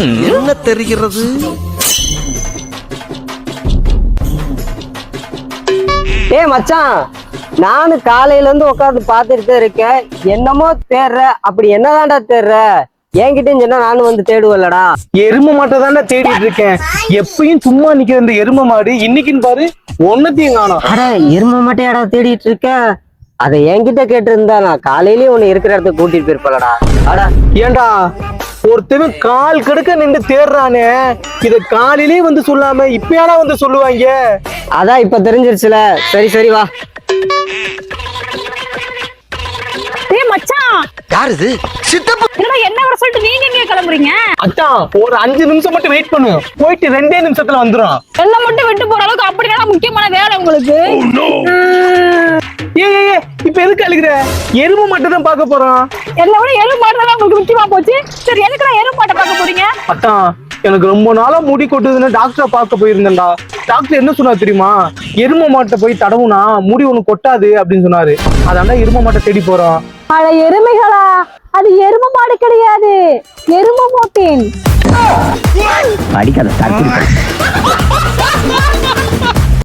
என்ன தெரிகிறது? மச்சான், நானும் காலையில இருந்து உட்காந்து பாத்துட்டு இருக்கேன். என்னமோ தேடுற, அப்படி என்னதான்டா தேடுற? என்கிட்டயும் சொன்னா நானும் வந்து தேடுவல்லடா. எரும மாட்டை தான்டா தேடிட்டு இருக்கேன். எப்பயும் சும்மா நிக்கிற இந்த எரும மாடு இன்னைக்குன்னு பாரு ஒன்னத்தையும் காணோம். அட, எரும மாட்டையாடா தேடிட்டு இருக்க? அதை என்கிட்ட கேட்டு இருந்தா நான் காலையிலயே உன்னை இருக்கிற இடத்துக்கு கூட்டிட்டு போயிருப்பலடா. அடா ஏண்டா ஒருத்தவன் கால் கடுக்க நின்று தேடுறானே, இத காலையிலேயே வந்து சொல்லாம இப்பயாடா வந்து சொல்லுவாங்க. அதான் இப்ப தெரிஞ்சிருச்சுல. சரி சரி வா. மச்சான், யார் இது? சித்தப்பா. என்ன வர சொல்லிட்டு நீங்க எங்க கிளம்புறீங்க? அதான் ஒரு 5 நிமிஷம் மட்டும் வெயிட் பண்ணு, போயிட்டு 2 நிமிஷத்துல வந்துடும். எல்லாம் மட்டும் விட்டு போற அளவுக்கு அப்படின்னா முக்கியமான வேலை உங்களுக்கு. ஏ இப்ப எதுக்கு அழுகுற? எரும மட்டும் தான் பார்க்க போறோம். எல்லாம் விட எருமை மாடுதான் உங்களுக்கு முக்கியமா போச்சு. சரி, எதுக்கு நான் எருமை மாட்டை பார்க்க போறீங்க? அதான் எனக்கு ரொம்ப நாளா முடி கொட்டுதுன்னு டாக்டரை பார்க்க போயிருந்தேன்டா. டாக்டர் என்ன சொன்னாரு தெரியுமா? எரும மாட்டை போய் தடவுனா முடி ஒண்ணு கொட்டாது அப்படின்னு சொன்னாரு. அதாண்டா எரும மாட்டை தேடி போறோம். அட எருமைகளா, அது எருமை மாடு கிடையாது, எருமை மோட்டின். படிக்காத